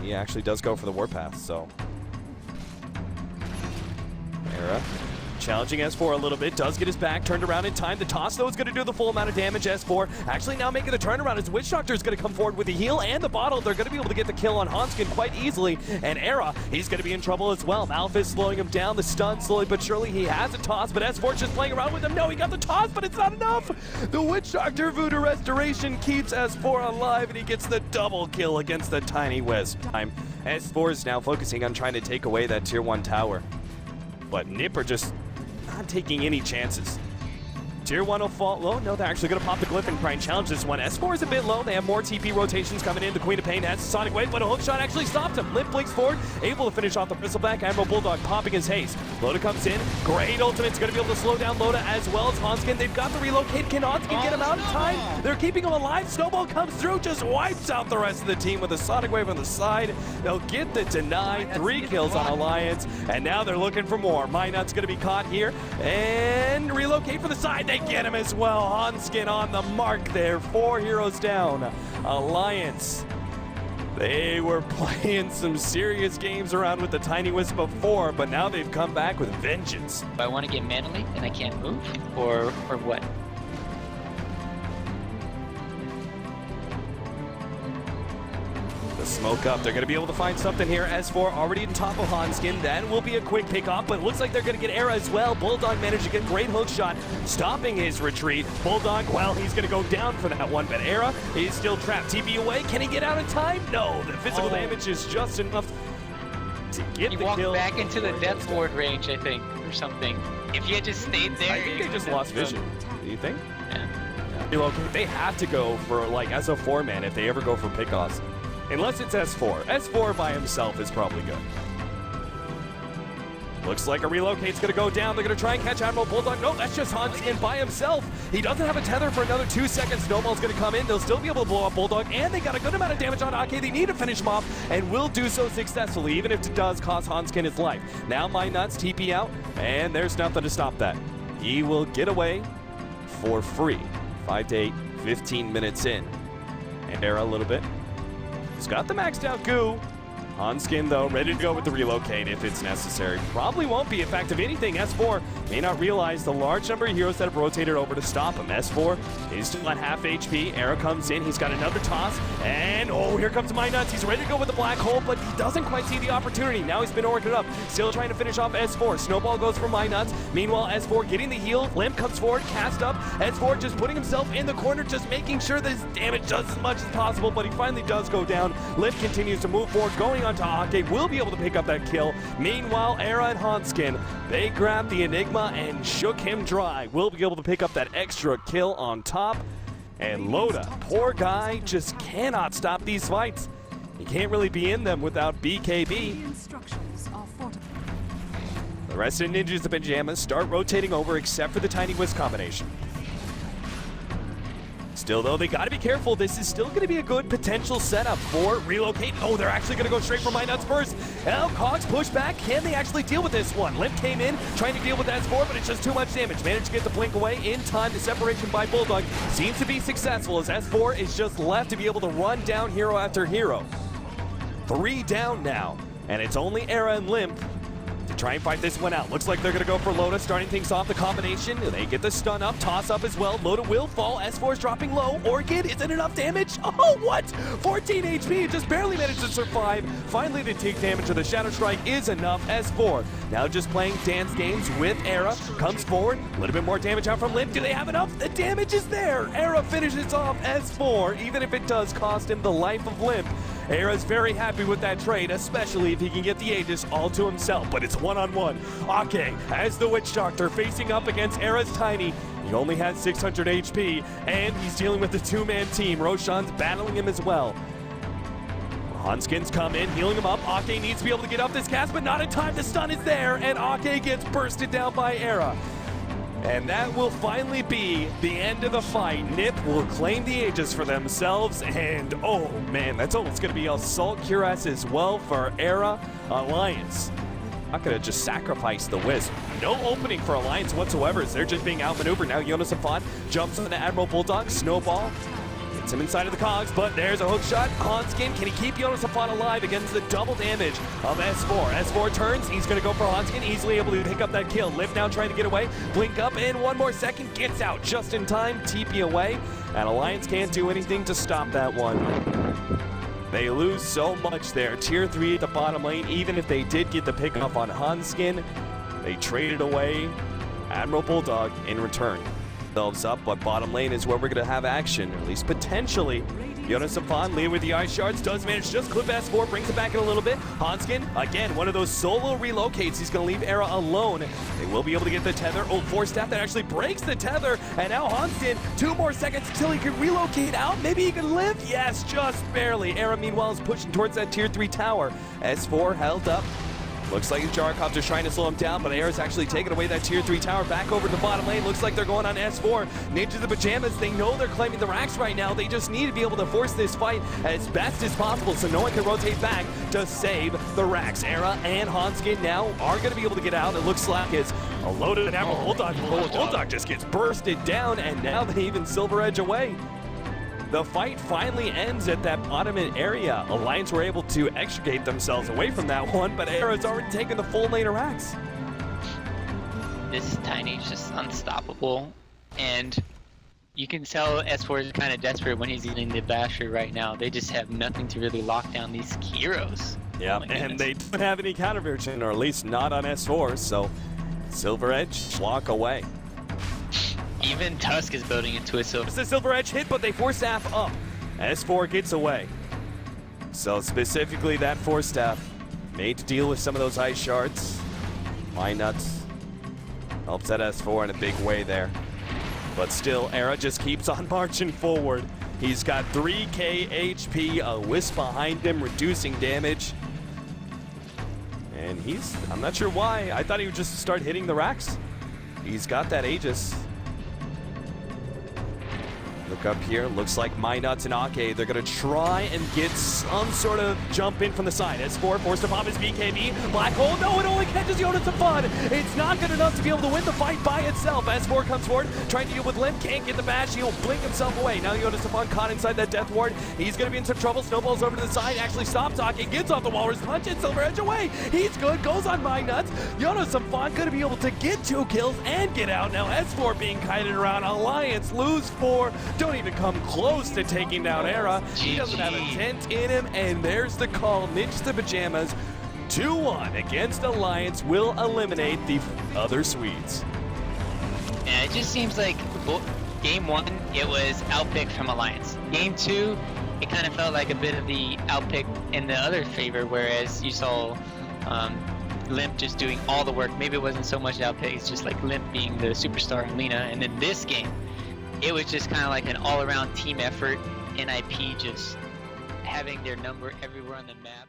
He actually does go for the warpath, so. Era challenging S4 a little bit, does get his back turned around in time. The toss, though, is going to do the full amount of damage. S4 actually now making the turnaround as Witch Doctor is going to come forward with the heal and the bottle. They're going to be able to get the kill on Hanskin quite easily. And Era, he's going to be in trouble as well. Malphus slowing him down. The stun slowly but surely. He has a toss, but S4 just playing around with him. No, he got the toss, but it's not enough. The Witch Doctor Voodoo Restoration keeps S4 alive, and he gets the double kill against the Tiny Wisp. S4 is now focusing on trying to take away that tier 1 tower. But NiP are just not taking any chances. Tier 1 will fall low. No, they're actually going to pop the glyph and try and challenge this one. S4 is a bit low. They have more TP rotations coming in. The Queen of Pain has the Sonic Wave, but a hook shot actually stopped him. Limp blinks forward, able to finish off the Bristleback. Admiral Bulldog popping his haste. Loda comes in. Great ultimate's going to be able to slow down Loda as well as Hanskin. They've got the relocate. Can Hanskin get him out in time? They're keeping him alive. Snowball comes through, just wipes out the rest of the team with a Sonic Wave on the side. They'll get the deny. 3 kills on Alliance, and now they're looking for more. Minut's going to be caught here, and relocate for the side. They get him as well. Hanskin on the mark there. 4 heroes down. Alliance, they were playing some serious games around with the Tiny Wisp before, but now they've come back with vengeance. I want to get manly and I can't move, or what? The smoke up. They're going to be able to find something here. S4 already on top of Hanskin. That will be a quick pick off, but it looks like they're going to get Era as well. Bulldog managed to get a great hook shot, stopping his retreat. Bulldog, well, he's going to go down for that one, but Era is still trapped. TP away. Can he get out in time? No. The physical damage is just enough to get the kill. He walked back into the death ward range, I think, or something. If he had just stayed there, I think they just lost vision. Do you think? Yeah. They have to go for, like, as a 4-man if they ever go for pickoffs. Unless it's S4. S4 by himself is probably good. Looks like a relocate's going to go down. They're going to try and catch Admiral Bulldog. No, that's just Hanskin by himself. He doesn't have a tether for another 2 seconds. Snowball's going to come in. They'll still be able to blow up Bulldog, and they got a good amount of damage on Ake. They need to finish him off, and will do so successfully, even if it does cost Hanskin his life. Now Nuts TP out, and there's nothing to stop that. He will get away for free. 5 to 8, 15 minutes in. And Era a little bit. He's got the maxed out goo. Hanskin, though, ready to go with the relocate if it's necessary. Probably won't be. In fact, if anything, S4 may not realize the large number of heroes that have rotated over to stop him. S4 is still at half HP. Era comes in. He's got another toss. And, oh, here comes Nuts. He's ready to go with the black hole, but he doesn't quite see the opportunity. Now he's been ordered up. Still trying to finish off S4. Snowball goes for Nuts. Meanwhile, S4 getting the heal. Limp comes forward, cast up. S4 just putting himself in the corner, just making sure that his damage does as much as possible, but he finally does go down. Limp continues to move forward, going onto Ake, will be able to pick up that kill. Meanwhile, Era and Hanskin, they grabbed the Enigma and shook him dry. Will be able to pick up that extra kill on top. And Loda, poor guy, just cannot stop these fights. He can't really be in them without BKB. The rest of the Ninjas, the Pajamas, start rotating over except for the Tiny Wisp combination. Still, though, they got to be careful. This is still going to be a good potential setup for relocate. Oh, they're actually going to go straight for Nuts first. Now, Cogs push back. Can they actually deal with this one? Limp came in, trying to deal with S4, but it's just too much damage. Managed to get the blink away in time. The separation by Bulldog seems to be successful as S4 is just left to be able to run down hero after hero. 3 down now, and it's only Era and Limp to try and fight this one out. Looks like they're going to go for Loda, starting things off the combination. They get the stun up, toss up as well. Loda will fall. S4 is dropping low. Orchid, is it enough damage? Oh, what? 14 HP, just barely managed to survive. Finally, the take damage of the Shadow Strike is enough. S4 now just playing dance games with Era. Comes forward, a little bit more damage out from Limp. Do they have enough? The damage is there. Era finishes off S4, even if it does cost him the life of Limp. Era's very happy with that trade, especially if he can get the Aegis all to himself, but it's one-on-one. Ake, as the Witch Doctor, facing up against Era's Tiny. He only has 600 HP, and he's dealing with the 2-man team. Roshan's battling him as well. Hanskin's come in, healing him up. Ake needs to be able to get up this cast, but not in time. The stun is there, and Ake gets bursted down by Era. And that will finally be the end of the fight. NiP will claim the Aegis for themselves, and oh man, that's almost going to be Assault Cuirass as well for Era. Alliance not gonna just sacrifice the Wisp. No opening for Alliance whatsoever as they're just being outmaneuvered. Now Jonas Afon jumps on the Admiral Bulldog, Snowball. Gets him inside of the cogs, but there's a hook shot. Hanskin, can he keep Jonas Afon alive against the double damage of S4? S4 turns, he's gonna go for Hanskin, easily able to pick up that kill. Liv now trying to get away, blink up, and one more second, gets out just in time, TP away, and Alliance can't do anything to stop that one. They lose so much there. Tier 3 at the bottom lane, even if they did get the pick off on Hanskin, they traded away Admiral Bulldog in return. Themselves up, but bottom lane is where we're going to have action, or at least potentially. Jonas Afon lead with the ice shards, does manage to just clip S4, brings it back in a little bit. Hanskin, again, one of those solo relocates. He's going to leave Era alone. They will be able to get the tether. Oh, force staff that actually breaks the tether. And now Hanskin, 2 more seconds until he can relocate out. Maybe he can live. Yes, just barely. Era, meanwhile, is pushing towards that tier 3 tower. S4 held up. Looks like the Gyrocopter's trying to slow him down, but Air's actually taking away that tier 3 tower back over to the bottom lane. Looks like they're going on S4. Ninja the Pajamas, they know they're claiming the racks right now. They just need to be able to force this fight as best as possible so no one can rotate back to save the racks. Era and Hanskin now are going to be able to get out. It looks like it's a loaded Admiral Bulldog. Bulldog just gets bursted down, and now they even Silver Edge away. The fight finally ends at that bottom area. Alliance were able to extricate themselves away from that one, but Era's already taken the full lane of racks. This Tiny is just unstoppable, and you can tell S4 is kind of desperate when he's eating the Basher right now. They just have nothing to really lock down these heroes. Yeah, and they don't have any counter version, or at least not on S4, so Silver Edge walk away. Even Tusk is building into it, so it's a Silver Edge hit, but they force staff up. S4 gets away. So specifically that force staff made to deal with some of those ice shards. My nuts helps that S4 in a big way there. But still, Era just keeps on marching forward. He's got 3k HP, a Wisp behind him, reducing damage. And I'm not sure why. I thought he would just start hitting the racks. He's got that Aegis. Look up here, looks like MyNuts and Ake, they're gonna try and get some sort of jump in from the side. S4 forced to pop his BKB, Black Hole, no, it only catches Jonas Afon. It's not good enough to be able to win the fight by itself. S4 comes forward, trying to deal with Limp, can't get the bash, he'll blink himself away. Now Jonas Afon caught inside that death ward. He's gonna be in some trouble, snowballs over to the side, actually stops Ake, gets off the walrus punch, and Silver Edge away. He's good, goes on MyNuts. Jonas Afon gonna be able to get 2 kills and get out. Now S4 being kited around, Alliance lose 4. Don't even come close to taking down Era. He doesn't have a tent in him, and there's the call. Ninja the Pajamas, 2-1 against Alliance, will eliminate the other Swedes. And it just seems like game 1, it was outpick from Alliance. Game 2, it kind of felt like a bit of the outpick in the other favor, whereas you saw Limp just doing all the work. Maybe it wasn't so much outpick, it's just like Limp being the superstar in Lena. And then this game, it was just kind of like an all-around team effort, NiP just having their number everywhere on the map.